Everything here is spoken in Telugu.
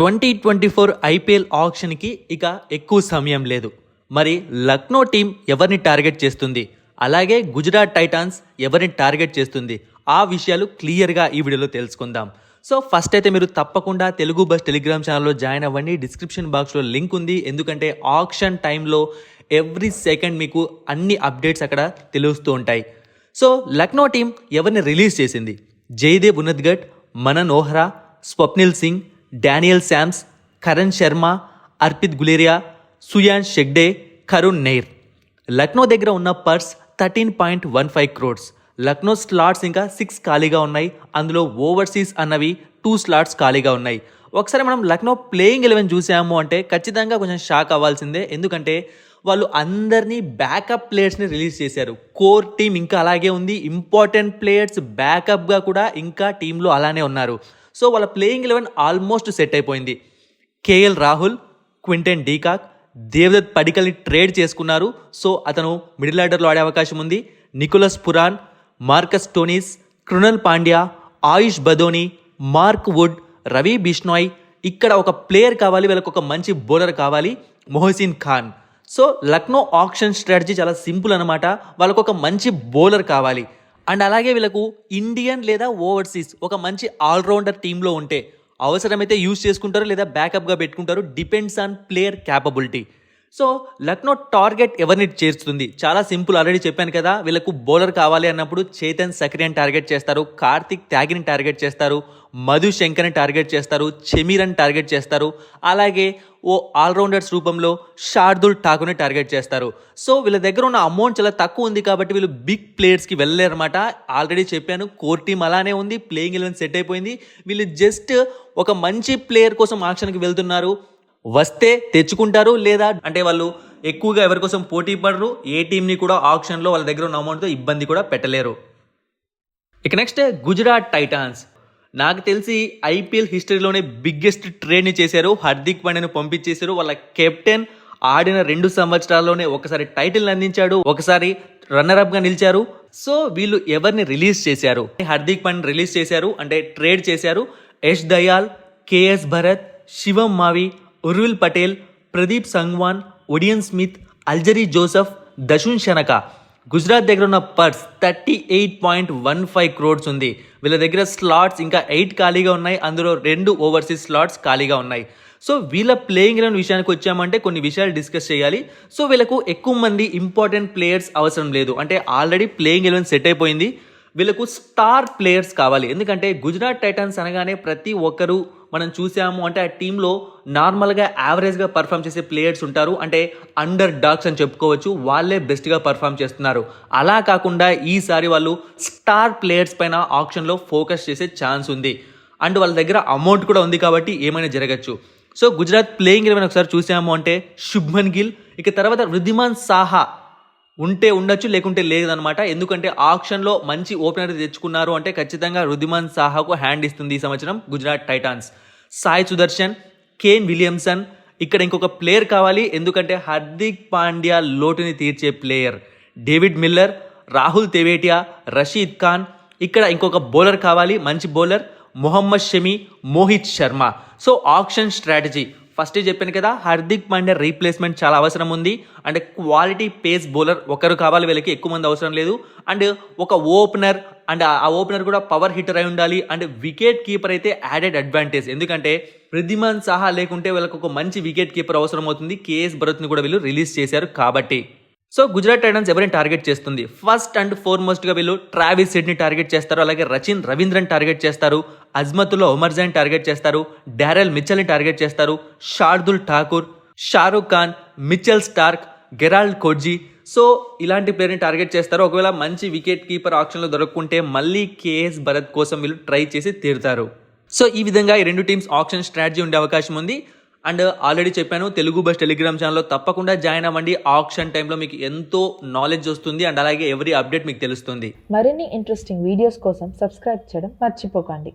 2024 ఐపీఎల్ ఆక్షన్కి ఇక ఎక్కువ సమయం లేదు. మరి లక్నో టీం ఎవరిని టార్గెట్ చేస్తుంది, అలాగే గుజరాత్ టైటాన్స్ ఎవరిని టార్గెట్ చేస్తుంది, ఆ విషయాలు క్లియర్గా ఈ వీడియోలో తెలుసుకుందాం. సో ఫస్ట్ అయితే మీరు తప్పకుండా తెలుగు బస్ టెలిగ్రామ్ ఛానల్లో జాయిన్ అవ్వండి. డిస్క్రిప్షన్ బాక్స్లో లింక్ ఉంది. ఎందుకంటే ఆక్షన్ టైంలో ఎవ్రీ సెకండ్ మీకు అన్ని అప్డేట్స్ అక్కడ తెలుస్తూ ఉంటాయి. సో లక్నో టీం ఎవరిని రిలీజ్ చేసింది? జయదేవ్ ఉన్నద్గఢ్, మనన్ ఓహ్రా, స్వప్నిల్ సింగ్, డానియల్ శామ్స్, కరణ్ శర్మ, అర్పిత్ గులేరియా, సుయాన్ షెగ్డే, కరుణ్ నెయిర్. లక్నో దగ్గర ఉన్న పర్స్ 13.15 crores. లక్నో స్లాట్స్ ఇంకా 6 ఖాళీగా ఉన్నాయి. అందులో ఓవర్సీస్ అన్నవి 2 slots ఖాళీగా ఉన్నాయి. ఒకసారి మనం లక్నో ప్లేయింగ్ 11 చూసాము అంటే ఖచ్చితంగా కొంచెం షాక్ అవ్వాల్సిందే. ఎందుకంటే వాళ్ళు అందరినీ బ్యాకప్ ప్లేయర్స్ని రిలీజ్ చేశారు. కోర్ టీం ఇంకా అలాగే ఉంది. ఇంపార్టెంట్ ప్లేయర్స్ బ్యాకప్గా కూడా ఇంకా టీంలో అలానే ఉన్నారు. సో వాళ్ళ ప్లేయింగ్ 11 ఆల్మోస్ట్ సెట్ అయిపోయింది. KL Rahul, Quinton de Kock, Devdutt పడికల్ని ట్రేడ్ చేసుకున్నారు. సో అతను మిడిల్ ఆర్డర్లో ఆడే అవకాశం ఉంది. Nicholas Pooran, Marcus Stoinis, Krunal Pandya, Ayush Badoni, Mark Wood, Ravi Bishnoi. ఇక్కడ ఒక ప్లేయర్ కావాలి, వీళ్ళకి ఒక మంచి బౌలర్ కావాలి, Mohsin Khan. So Lucknow auction strategy చాలా సింపుల్ అనమాట. వాళ్ళకు ఒక మంచి బౌలర్ కావాలి అండ్ అలాగే వీళ్ళకు ఇండియన్ లేదా ఓవర్సీస్ ఒక మంచి ఆల్రౌండర్ టీంలో ఉంటే అవసరమైతే యూజ్ చేసుకుంటారు లేదా బ్యాకప్గా పెట్టుకుంటారు. Depends on player capability. So Lucknow target ఎవరిని చేరుస్తుంది? చాలా సింపుల్, ఆల్రెడీ చెప్పాను కదా. వీళ్ళకు బౌలర్ కావాలి అన్నప్పుడు చేతన్ సక్రియన్ టార్గెట్ చేస్తారు, కార్తిక్ త్యాగిని టార్గెట్ చేస్తారు, మధు శంకర్ని టార్గెట్ చేస్తారు, చెమీరన్ టార్గెట్ చేస్తారు, అలాగే ఓ ఆల్రౌండర్స్ రూపంలో శార్దుల్ ఠాకూర్ని టార్గెట్ చేస్తారు. సో వీళ్ళ దగ్గర ఉన్న అమౌంట్ చాలా తక్కువ ఉంది కాబట్టి వీళ్ళు బిగ్ ప్లేయర్స్కి వెళ్ళలేరన్నమాట. ఆల్రెడీ చెప్పాను, కోర్ టీం అలానే ఉంది, ప్లేయింగ్ 11 సెట్ అయిపోయింది. వీళ్ళు జస్ట్ ఒక మంచి ప్లేయర్ కోసం ఆక్షన్కి వెళ్తున్నారు. వస్తే తెచ్చుకుంటారు, లేదా అంటే వాళ్ళు ఎక్కువగా ఎవరి కోసం పోటీ పడరు. ఏ టీంని కూడా ఆక్షన్లో వాళ్ళ దగ్గర ఉన్న అమౌంట్తో ఇబ్బంది కూడా పెట్టలేరు. ఇక నెక్స్ట్ గుజరాత్ టైటాన్స్. నాకు తెలిసి ఐపీఎల్ హిస్టరీలోనే బిగ్గెస్ట్ ట్రేడ్ని చేశారు. హార్దిక్ పాండ్యాను పంపించేశారు. వాళ్ళ కెప్టెన్ ఆడిన 2 సంవత్సరాల్లోనే ఒకసారి టైటిల్ అందించాడు, ఒకసారి రన్నర్అప్గా నిలిచారు. సో వీళ్ళు ఎవరిని రిలీజ్ చేశారు? హార్దిక్ పాండ్యాను రిలీజ్ చేశారు, అంటే ట్రేడ్ చేశారు. యష్ దయాల్, కేఎస్ భరత్, శివం మావి, Urvil Patel, Pradeep Sangwan, Odean Smith, Alzarri Joseph, Dasun Shanaka. Gujarat దగ్గర ఉన్న పర్స్ 38.15 crores ఉంది. వీళ్ళ దగ్గర స్లాట్స్ ఇంకా 8 ఖాళీగా ఉన్నాయి. అందులో 2 ఓవర్సీస్ స్లాట్స్ ఖాళీగా ఉన్నాయి. సో వీళ్ళ ప్లేయింగ్ 11 విషయానికి వచ్చామంటే కొన్ని విషయాలు డిస్కస్ చేయాలి. సో వీళ్ళకు ఎక్కువ మంది ఇంపార్టెంట్ ప్లేయర్స్ అవసరం లేదు, అంటే ఆల్రెడీ ప్లేయింగ్ 11 సెట్ అయిపోయింది. వీళ్ళకు స్టార్ ప్లేయర్స్ కావాలి. ఎందుకంటే గుజరాత్ టైటాన్స్ అనగానే ప్రతి ఒక్కరు మనం చూసాము అంటే ఆ టీంలో నార్మల్గా యావరేజ్గా పర్ఫామ్ చేసే ప్లేయర్స్ ఉంటారు, అంటే అండర్ డాగ్స్ అని చెప్పుకోవచ్చు. వాళ్ళే బెస్ట్గా పర్ఫామ్ చేస్తున్నారు. అలా కాకుండా ఈసారి వాళ్ళు స్టార్ ప్లేయర్స్ పైన ఆక్షన్లో ఫోకస్ చేసే ఛాన్స్ ఉంది. అండ్ వాళ్ళ దగ్గర అమౌంట్ కూడా ఉంది కాబట్టి ఏమైనా జరగచ్చు. సో గుజరాత్ ప్లేయింగ్ 11 ఒకసారి చూసాము అంటే శుభ్మన్ గిల్, ఇక తర్వాత వృద్ధిమాన్ సాహా ఉంటే ఉండొచ్చు, లేకుంటే లేదనమాట. ఎందుకంటే ఆక్షన్లో మంచి ఓపెనర్ తెచ్చుకున్నారు అంటే ఖచ్చితంగా వృద్ధిమాన్ సాహాకు హ్యాండ్ ఇస్తుంది ఈ సంవత్సరం Gujarat Titans. Sai Sudharsan, Kane Williamson, ఇక్కడ ఇంకొక ప్లేయర్ కావాలి. ఎందుకంటే హార్దిక్ పాండ్యా లోటుని తీర్చే player. David Miller, Rahul Tewatia, Rashid Khan. ఇక్కడ ఇంకొక బౌలర్ కావాలి, మంచి bowler, Mohammed Shami, Mohit Sharma. So auction strategy first చెప్పాను కదా, హార్దిక్ పాండ్యా రీప్లేస్మెంట్ చాలా అవసరం ఉంది. అంటే క్వాలిటీ పేస్ బౌలర్ ఒకరు కావాలి, వీళ్ళకి ఎక్కువ మంది అవసరం లేదు. అండ్ ఒక ఓపెనర్, అండ్ ఆ ఓపెనర్ కూడా పవర్ హిట్టర్ అయి ఉండాలి. అండ్ వికెట్ కీపర్ అయితే యాడెడ్ అడ్వాంటేజ్, ఎందుకంటే వృద్ధిమాన్ సాహా లేకుంటే వీళ్ళకి ఒక మంచి వికెట్ కీపర్ అవసరం అవుతుంది. కేఎస్ భరత్ని కూడా వీళ్ళు రిలీజ్ చేశారు కాబట్టి. సో గుజరాత్ టైటన్స్ ఎవరిని టార్గెట్ చేస్తుంది? ఫస్ట్ అండ్ ఫార్మోస్ట్గా వీళ్ళు ట్రావిస్ హెడ్ని టార్గెట్ చేస్తారు, అలాగే రచిన్ రవీంద్రన్ టార్గెట్ చేస్తారు, అజ్మతుల్లా ఒమర్జాన్ టార్గెట్ చేస్తారు, డారెల్ మిచెల్ని టార్గెట్ చేస్తారు, Shardul Thakur, Shahrukh Khan, Mitchell Starc, Gerald Coetzee. So ఇలాంటి ప్లేయర్ని టార్గెట్ చేస్తారు. ఒకవేళ మంచి వికెట్ కీపర్ ఆప్షన్లో దొరకకుంటే మళ్ళీ కేఎస్ భరత్ కోసం వీళ్ళు ట్రై చేసి తీరుతారు. సో ఈ విధంగా ఈ 2 టీమ్స్ ఆప్షన్ స్ట్రాటజీ ఉండే అవకాశం ఉంది. అండ్ ఆల్రెడీ చెప్పాను, తెలుగు బస్ టెలిగ్రామ్ ఛానల్లో తప్పకుండా జాయిన్ అవ్వండి. ఆక్షన్ టైంలో మీకు ఎంతో నాలెడ్జ్ వస్తుంది అండ్ అలాగే ఎవ్రీ అప్డేట్ మీకు తెలుస్తుంది. మరిన్ని ఇంట్రెస్టింగ్ వీడియోస్ కోసం సబ్స్క్రైబ్ చేయడం మర్చిపోకండి.